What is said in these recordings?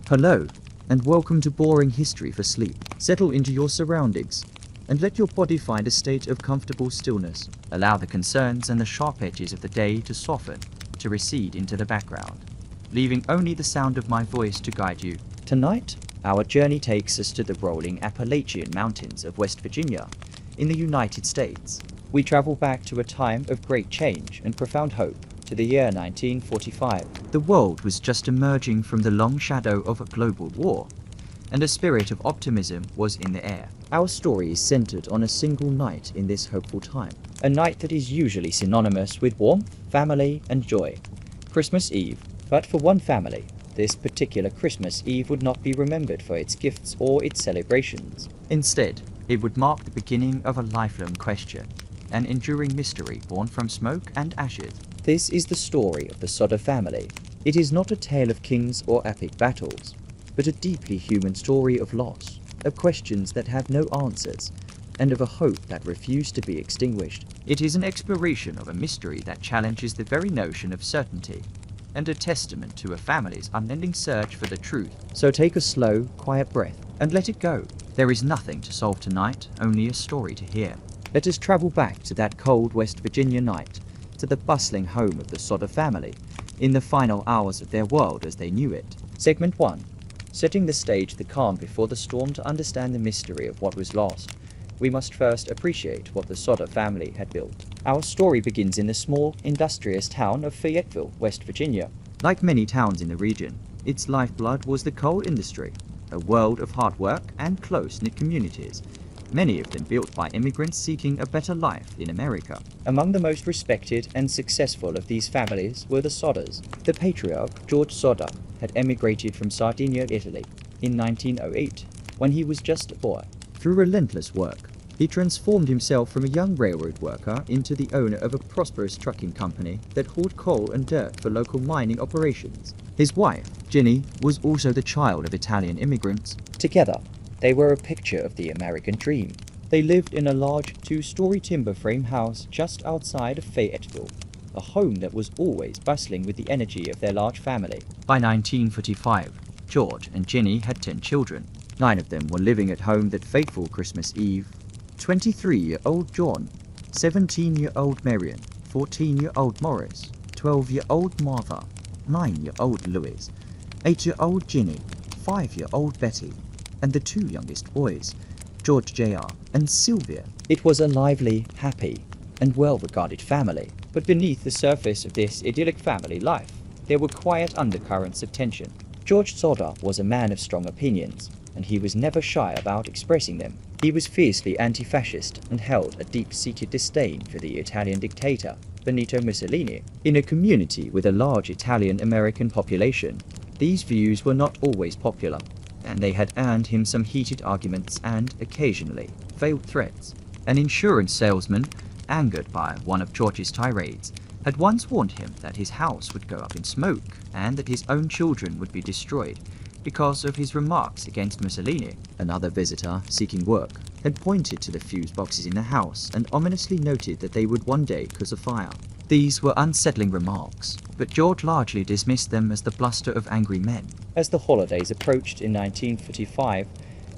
Hello, and welcome to Boring History for Sleep. Settle into your surroundings, and let your body find a state of comfortable stillness. Allow the concerns and the sharp edges of the day to soften, to recede into the background, leaving only the sound of my voice to guide you. Tonight, our journey takes us to the rolling Appalachian Mountains of West Virginia, in the United States. We travel back to a time of great change and profound hope, to the year 1945. The world was just emerging from the long shadow of a global war, and a spirit of optimism was in the air. Our story is centered on a single night in this hopeful time, a night that is usually synonymous with warmth, family, and joy. Christmas Eve. But for one family, this particular Christmas Eve would not be remembered for its gifts or its celebrations. Instead, it would mark the beginning of a lifelong question, an enduring mystery born from smoke and ashes. This is the story of the Sodder family. It is not a tale of kings or epic battles, but a deeply human story of loss, of questions that have no answers, and of a hope that refused to be extinguished. It is an exploration of a mystery that challenges the very notion of certainty, and a testament to a family's unending search for the truth. So take a slow, quiet breath, and let it go. There is nothing to solve tonight, only a story to hear. Let us travel back to that cold West Virginia night, to the bustling home of the Sodder family, in the final hours of their world as they knew it. Segment 1. Setting the stage, the calm before the storm. To understand the mystery of what was lost, we must first appreciate what the Sodder family had built. Our story begins in the small, industrious town of Fayetteville, West Virginia. Like many towns in the region, its lifeblood was the coal industry, a world of hard work and close-knit communities, many of them built by immigrants seeking a better life in America. Among the most respected and successful of these families were the Sodders. The patriarch, George Sodder, had emigrated from Sardinia, Italy, in 1908, when he was just a boy. Through relentless work, he transformed himself from a young railroad worker into the owner of a prosperous trucking company that hauled coal and dirt for local mining operations. His wife, Jennie, was also the child of Italian immigrants. Together, they were a picture of the American dream. They lived in a large two-story timber frame house just outside of Fayetteville, a home that was always bustling with the energy of their large family. By 1945, George and Jennie had 10 children. 9 of them were living at home that fateful Christmas Eve. 23-year-old John, 17-year-old Marion, 14-year-old Morris, 12-year-old Martha, 9-year-old Louis, 8-year-old Ginny, 5-year-old Betty, and the 2 youngest boys, George Jr. and Sylvia. It was a lively, happy, and well-regarded family. But beneath the surface of this idyllic family life, there were quiet undercurrents of tension. George Sodder was a man of strong opinions, and he was never shy about expressing them. He was fiercely anti-fascist and held a deep-seated disdain for the Italian dictator, Benito Mussolini. In a community with a large Italian-American population, these views were not always popular, and they had earned him some heated arguments and, occasionally, veiled threats. An insurance salesman, angered by one of George's tirades, had once warned him that his house would go up in smoke and that his own children would be destroyed because of his remarks against Mussolini. Another visitor, seeking work, had pointed to the fuse boxes in the house and ominously noted that they would one day cause a fire. These were unsettling remarks, but George largely dismissed them as the bluster of angry men. As the holidays approached in 1945,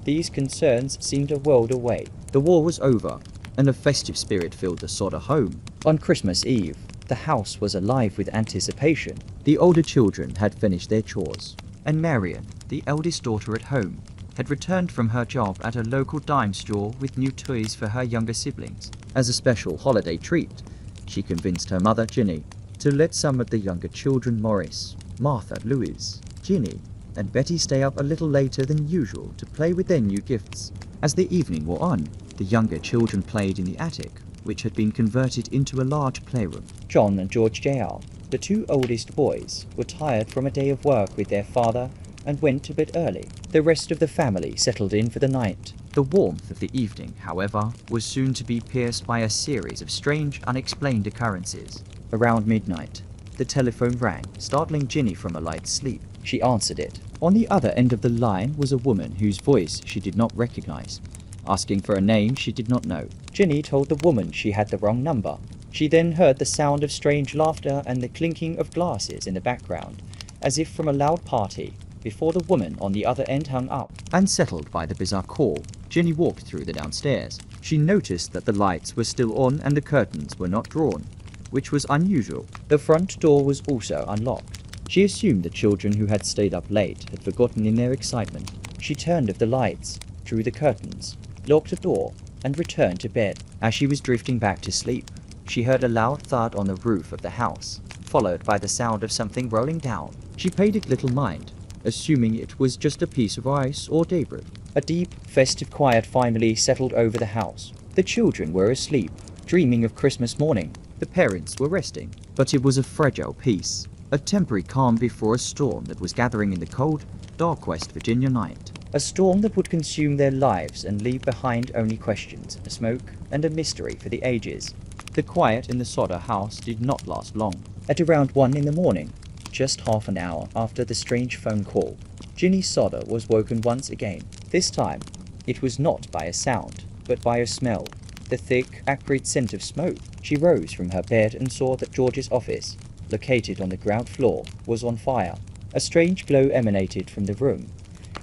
these concerns seemed a world away. The war was over, and a festive spirit filled the Sodder home. On Christmas Eve, the house was alive with anticipation. The older children had finished their chores, and Marion, the eldest daughter at home, had returned from her job at a local dime store with new toys for her younger siblings. As a special holiday treat, she convinced her mother, Jennie, to let some of the younger children, Morris, Martha, Louis, Ginny, and Betty, stay up a little later than usual to play with their new gifts. As the evening wore on, the younger children played in the attic, which had been converted into a large playroom. John and George Jr., the 2 oldest boys, were tired from a day of work with their father and went to bed early. The rest of the family settled in for the night. The warmth of the evening, however, was soon to be pierced by a series of strange, unexplained occurrences. Around midnight, the telephone rang, startling Jennie from a light sleep. She answered it. On the other end of the line was a woman whose voice she did not recognize, asking for a name she did not know. Jennie told the woman she had the wrong number. She then heard the sound of strange laughter and the clinking of glasses in the background, as if from a loud party. before the woman on the other end hung up. Unsettled by the bizarre call, Jennie walked through the downstairs. She noticed that the lights were still on and the curtains were not drawn, which was unusual. The front door was also unlocked. She assumed the children who had stayed up late had forgotten in their excitement. She turned off the lights, drew the curtains, locked the door, and returned to bed. As she was drifting back to sleep, she heard a loud thud on the roof of the house, followed by the sound of something rolling down. She paid it little mind, assuming it was just a piece of ice or debris. A deep, festive quiet finally settled over the house. The children were asleep, dreaming of Christmas morning. The parents were resting, but it was a fragile peace, a temporary calm before a storm that was gathering in the cold, dark West Virginia night. A storm that would consume their lives and leave behind only questions, a smoke, and a mystery for the ages. The quiet in the Sodder house did not last long. At around 1 in the morning, just half an hour after the strange phone call, Jennie Sodder was woken once again. This time, it was not by a sound, but by a smell, the thick, acrid scent of smoke. She rose from her bed and saw that George's office, located on the ground floor, was on fire. A strange glow emanated from the room,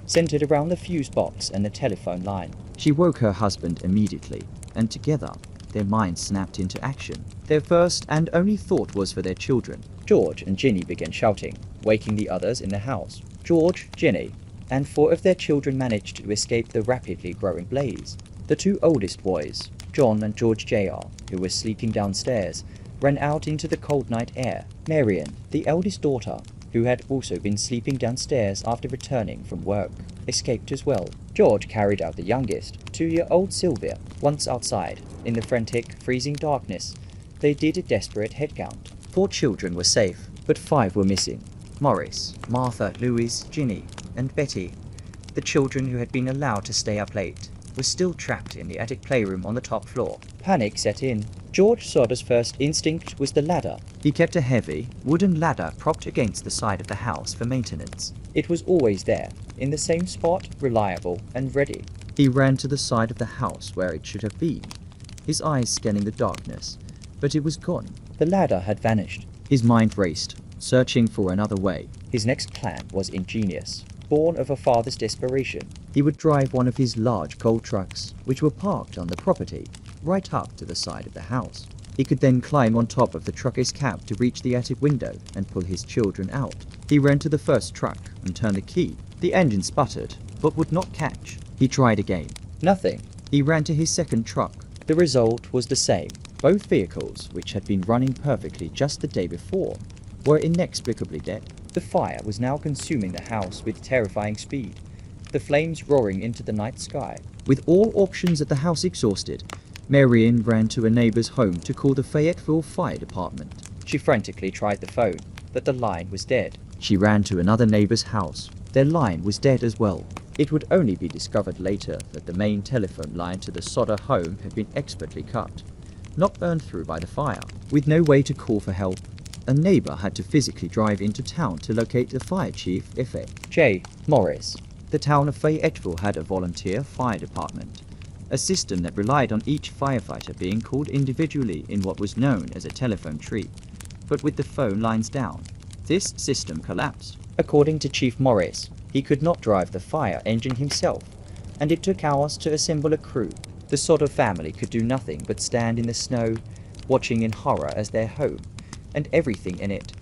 centered around the fuse box and the telephone line. She woke her husband immediately, and together, their minds snapped into action. Their first and only thought was for their children. George and Jennie began shouting, waking the others in the house. George, Jennie, and 4 of their children managed to escape the rapidly growing blaze. The 2 oldest boys, John and George Jr., who were sleeping downstairs, ran out into the cold night air. Marian, the eldest daughter, who had also been sleeping downstairs after returning from work, escaped as well. George carried out the youngest, 2-year-old Sylvia. Once outside, in the frantic, freezing darkness, they did a desperate head count. 4 children were safe, but 5 were missing. Morris, Martha, Louise, Ginny, and Betty, the children who had been allowed to stay up late, were still trapped in the attic playroom on the top floor. Panic set in. George Sodder's first instinct was the ladder. He kept a heavy, wooden ladder propped against the side of the house for maintenance. It was always there, in the same spot, reliable and ready. He ran to the side of the house where it should have been, his eyes scanning the darkness, but it was gone. The ladder had vanished. His mind raced, searching for another way. His next plan was ingenious, born of a father's desperation. He would drive one of his large coal trucks, which were parked on the property, right up to the side of the house. He could then climb on top of the trucker's cab to reach the attic window and pull his children out. He ran to the first truck and turned the key. The engine sputtered, but would not catch. He tried again. Nothing. He ran to his second truck. The result was the same. Both vehicles, which had been running perfectly just the day before, were inexplicably dead. The fire was now consuming the house with terrifying speed, the flames roaring into the night sky. With all options at the house exhausted, Marian ran to a neighbor's home to call the Fayetteville Fire Department. She frantically tried the phone, but the line was dead. She ran to another neighbor's house. Their line was dead as well. It would only be discovered later that the main telephone line to the Sodder home had been expertly cut, not burned through by the fire. With no way to call for help, a neighbor had to physically drive into town to locate the fire chief, J. Morris. The town of Fayetteville had a volunteer fire department, a system that relied on each firefighter being called individually in what was known as a telephone tree, but with the phone lines down. This system collapsed. According to Chief Morris, he could not drive the fire engine himself, and it took hours to assemble a crew. The Sodder family could do nothing but stand in the snow, watching in horror as their home, and everything in it,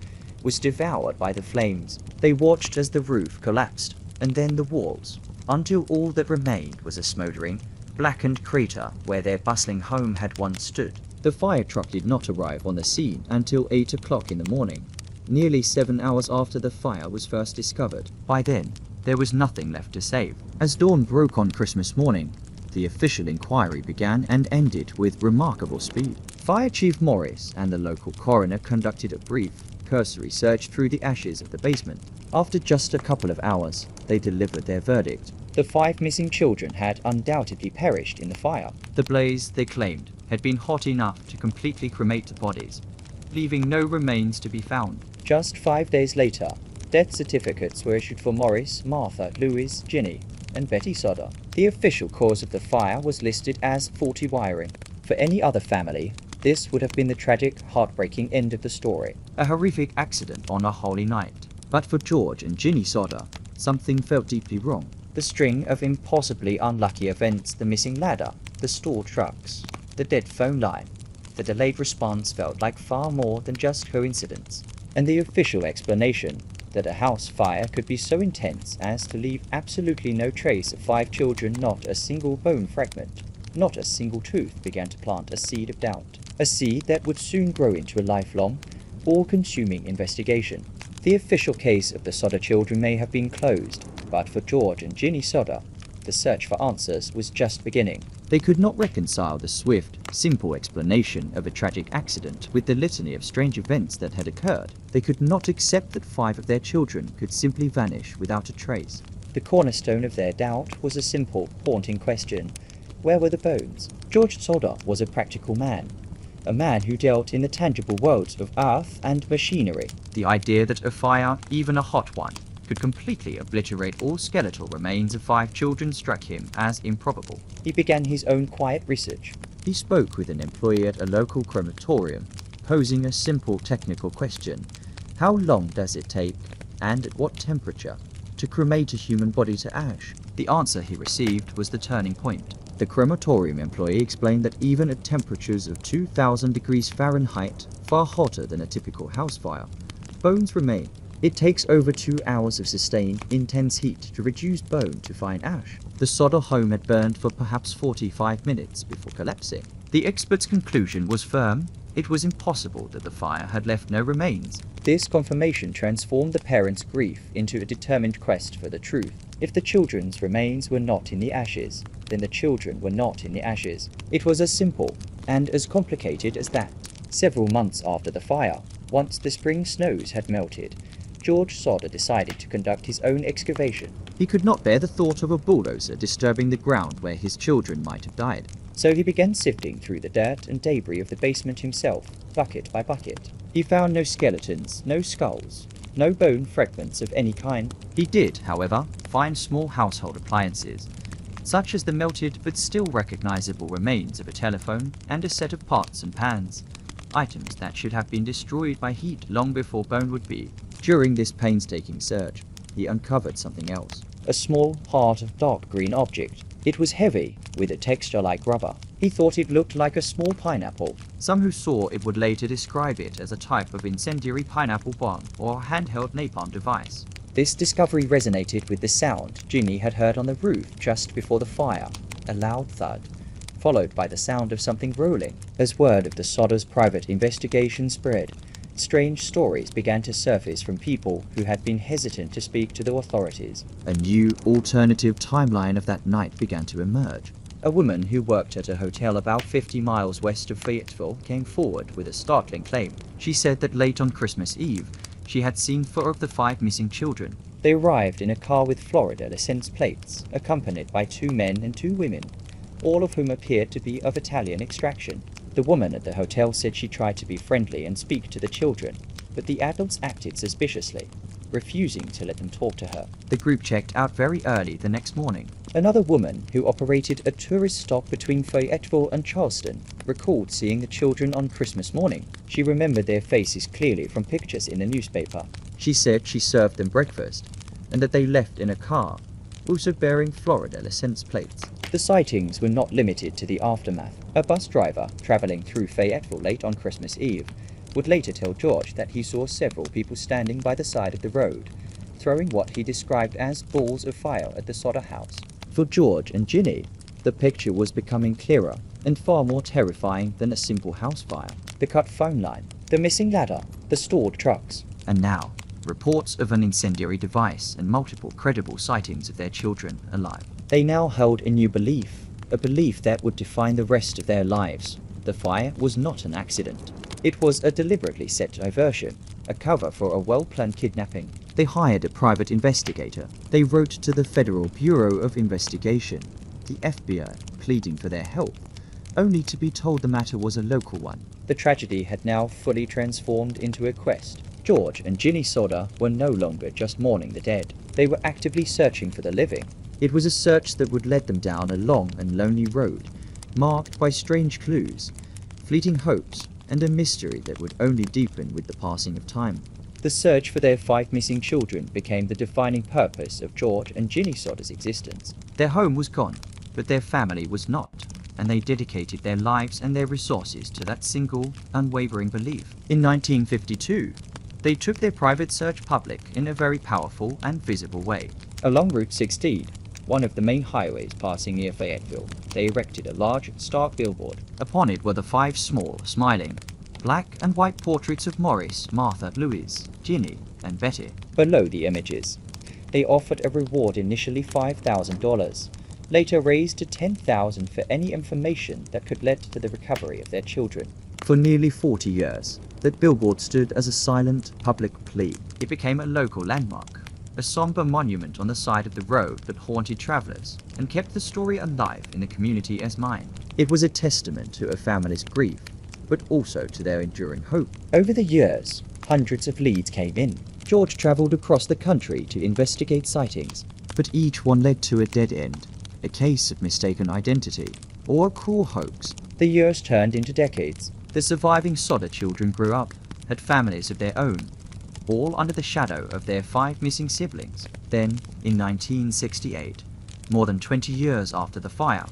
was devoured by the flames. They watched as the roof collapsed, and then the walls, until all that remained was a smoldering, blackened crater where their bustling home had once stood. The fire truck did not arrive on the scene until 8 o'clock in the morning, nearly 7 hours after the fire was first discovered. By then, there was nothing left to save. As dawn broke on Christmas morning, the official inquiry began and ended with remarkable speed. Fire Chief Morris and the local coroner conducted a brief, cursory search through the ashes of the basement. After just a couple of hours, they delivered their verdict. The 5 missing children had undoubtedly perished in the fire. The blaze, they claimed, had been hot enough to completely cremate the bodies, leaving no remains to be found. Just 5 days later, death certificates were issued for Morris, Martha, Louise, Ginny, and Betty Sodder. The official cause of the fire was listed as faulty wiring. For any other family, this would have been the tragic, heartbreaking end of the story. A horrific accident on a holy night. But for George and Jennie Sodder, something felt deeply wrong. The string of impossibly unlucky events, the missing ladder, the stalled trucks, the dead phone line, the delayed response felt like far more than just coincidence. And the official explanation that a house fire could be so intense as to leave absolutely no trace of 5 children, not a single bone fragment, not a single tooth, began to plant a seed of doubt. A seed that would soon grow into a lifelong, all-consuming investigation. The official case of the Sodder children may have been closed, but for George and Jennie Sodder, the search for answers was just beginning. They could not reconcile the swift, simple explanation of a tragic accident with the litany of strange events that had occurred. They could not accept that 5 of their children could simply vanish without a trace. The cornerstone of their doubt was a simple, haunting question. Where were the bones? George Sodder was a practical man. A man who dealt in the tangible worlds of earth and machinery. The idea that a fire, even a hot one, could completely obliterate all skeletal remains of 5 children struck him as improbable. He began his own quiet research. He spoke with an employee at a local crematorium, posing a simple technical question. How long does it take, and at what temperature, to cremate a human body to ash? The answer he received was the turning point. The crematorium employee explained that even at temperatures of 2000 degrees Fahrenheit, far hotter than a typical house fire, bones remain. It takes over 2 hours of sustained, intense heat to reduce bone to fine ash. The Sodder home had burned for perhaps 45 minutes before collapsing. The expert's conclusion was firm. It was impossible that the fire had left no remains. This confirmation transformed the parents' grief into a determined quest for the truth. If the children's remains were not in the ashes, then the children were not in the ashes. It was as simple and as complicated as that. Several months after the fire, once the spring snows had melted, George Sodder decided to conduct his own excavation. He could not bear the thought of a bulldozer disturbing the ground where his children might have died. So he began sifting through the dirt and debris of the basement himself, bucket by bucket. He found no skeletons, no skulls, no bone fragments of any kind. He did, however, find small household appliances, such as the melted but still recognizable remains of a telephone and a set of pots and pans, items that should have been destroyed by heat long before bone would be. During this painstaking search, he uncovered something else. A small, hard, dark green object. It was heavy, with a texture like rubber. He thought it looked like a small pineapple. Some who saw it would later describe it as a type of incendiary pineapple bomb or handheld napalm device. This discovery resonated with the sound Jennie had heard on the roof just before the fire, a loud thud, followed by the sound of something rolling. As word of the Sodders' private investigation spread, strange stories began to surface from people who had been hesitant to speak to the authorities. A new, alternative timeline of that night began to emerge. A woman who worked at a hotel about 50 miles west of Fayetteville came forward with a startling claim. She said that late on Christmas Eve, she had seen 4 of the 5 missing children. They arrived in a car with Florida license plates, accompanied by 2 men and 2 women, all of whom appeared to be of Italian extraction. The woman at the hotel said she tried to be friendly and speak to the children, but the adults acted suspiciously, refusing to let them talk to her. The group checked out very early the next morning. Another woman, who operated a tourist stop between Fayetteville and Charleston, recalled seeing the children on Christmas morning. She remembered their faces clearly from pictures in the newspaper. She said she served them breakfast, and that they left in a car, also bearing Florida license plates. The sightings were not limited to the aftermath. A bus driver traveling through Fayetteville late on Christmas Eve would later tell George that he saw several people standing by the side of the road, throwing what he described as balls of fire at the Sodder house. For George and Jennie, the picture was becoming clearer and far more terrifying than a simple house fire. The cut phone line, the missing ladder, the stored trucks. And now, reports of an incendiary device and multiple credible sightings of their children alive. They now held a new belief, a belief that would define the rest of their lives. The fire was not an accident. It was a deliberately set diversion, a cover for a well-planned kidnapping. They hired a private investigator. They wrote to the Federal Bureau of Investigation, the FBI, pleading for their help, only to be told the matter was a local one. The tragedy had now fully transformed into a quest. George and Jennie Sodder were no longer just mourning the dead. They were actively searching for the living. It was a search that would lead them down a long and lonely road, marked by strange clues, fleeting hopes, and a mystery that would only deepen with the passing of time. The search for their 5 missing children became the defining purpose of George and Jennie Sodder's existence. Their home was gone, but their family was not, and they dedicated their lives and their resources to that single, unwavering belief. In 1952, they took their private search public in a very powerful and visible way. Along Route 16, one of the main highways passing near Fayetteville, they erected a large, stark billboard. Upon it were the 5 small, smiling, black and white portraits of Morris, Martha, Louise, Jennie, and Betty. Below the images, they offered a reward initially $5,000, later raised to $10,000 for any information that could lead to the recovery of their children. For nearly 40 years, that billboard stood as a silent, public plea. It became a local landmark, a somber monument on the side of the road that haunted travelers and kept the story alive in the community as mine. It was a testament to a family's grief, but also to their enduring hope. Over the years, hundreds of leads came in. George traveled across the country to investigate sightings, but each one led to a dead end, a case of mistaken identity, or a cruel hoax. The years turned into decades. The surviving Sodder children grew up, had families of their own, all under the shadow of their 5 missing siblings. Then, in 1968, more than 20 years after the fire,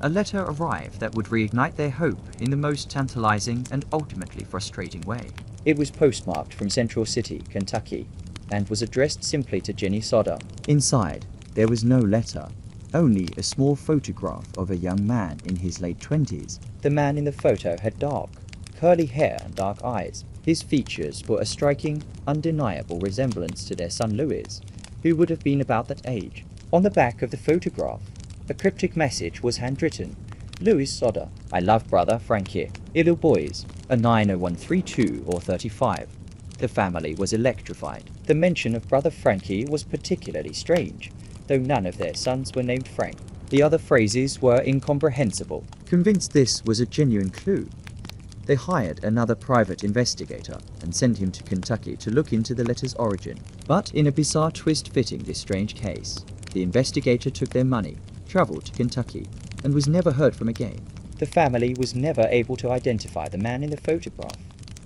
a letter arrived that would reignite their hope in the most tantalizing and ultimately frustrating way. It was postmarked from Central City, Kentucky, and was addressed simply to Jennie Sodder. Inside, there was no letter, only a small photograph of a young man in his late 20s. The man in the photo had dark, curly hair and dark eyes. His features bore a striking, undeniable resemblance to their son Louis, who would have been about that age. On the back of the photograph, a cryptic message was handwritten. Louis Sodder, I love brother Frankie. Ill boys, a 90132 or 35. The family was electrified. The mention of brother Frankie was particularly strange, though none of their sons were named Frank. The other phrases were incomprehensible. Convinced this was a genuine clue, they hired another private investigator and sent him to Kentucky to look into the letter's origin. But in a bizarre twist fitting this strange case, the investigator took their money, traveled to Kentucky, and was never heard from again. The family was never able to identify the man in the photograph,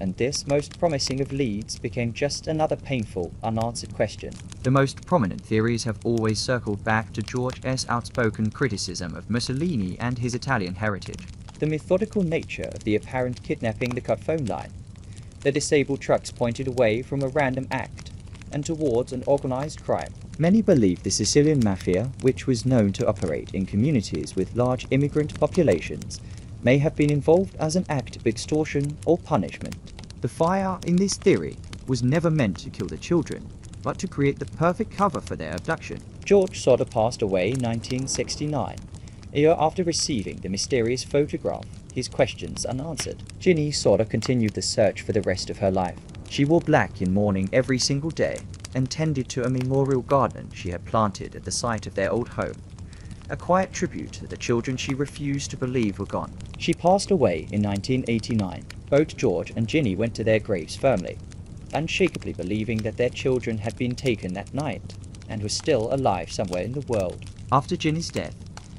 and this most promising of leads became just another painful, unanswered question. The most prominent theories have always circled back to George's outspoken criticism of Mussolini and his Italian heritage. The methodical nature of the apparent kidnapping the cut phone line. The disabled trucks pointed away from a random act and towards an organized crime. Many believe the Sicilian mafia, which was known to operate in communities with large immigrant populations, may have been involved as an act of extortion or punishment. The fire in this theory was never meant to kill the children, but to create the perfect cover for their abduction. George Sodder passed away in 1969. A year after receiving the mysterious photograph, his questions unanswered. Jennie Sodder continued the search for the rest of her life. She wore black in mourning every single day and tended to a memorial garden she had planted at the site of their old home, a quiet tribute to the children she refused to believe were gone. She passed away in 1989. Both George and Jennie went to their graves firmly, unshakably believing that their children had been taken that night and were still alive somewhere in the world. After Jennie's death,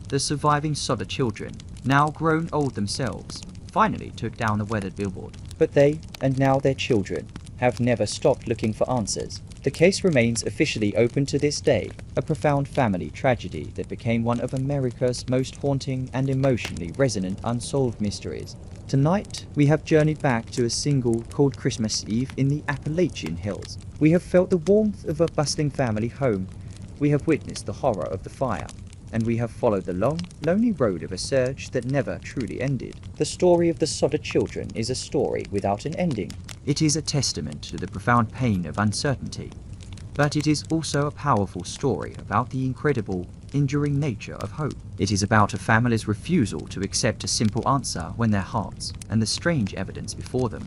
the surviving Sodder children, now grown old themselves, finally took down the weathered billboard. But they, and now their children, have never stopped looking for answers. The case remains officially open to this day, a profound family tragedy that became one of America's most haunting and emotionally resonant unsolved mysteries. Tonight, we have journeyed back to a single cold Christmas Eve in the Appalachian Hills. We have felt the warmth of a bustling family home. We have witnessed the horror of the fire, and we have followed the long, lonely road of a search that never truly ended. The story of the Sodder children is a story without an ending. It is a testament to the profound pain of uncertainty, but it is also a powerful story about the incredible, enduring nature of hope. It is about a family's refusal to accept a simple answer when their hearts, and the strange evidence before them,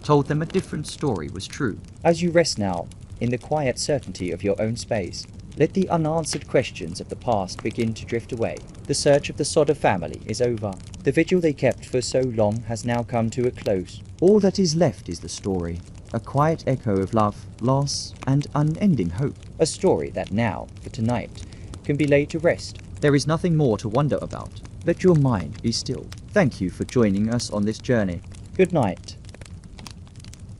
told them a different story was true. As you rest now, in the quiet certainty of your own space, let the unanswered questions of the past begin to drift away. The search of the Sodder family is over. The vigil they kept for so long has now come to a close. All that is left is the story, a quiet echo of love, loss, and unending hope. A story that now, for tonight, can be laid to rest. There is nothing more to wonder about. Let your mind be still. Thank you for joining us on this journey. Good night.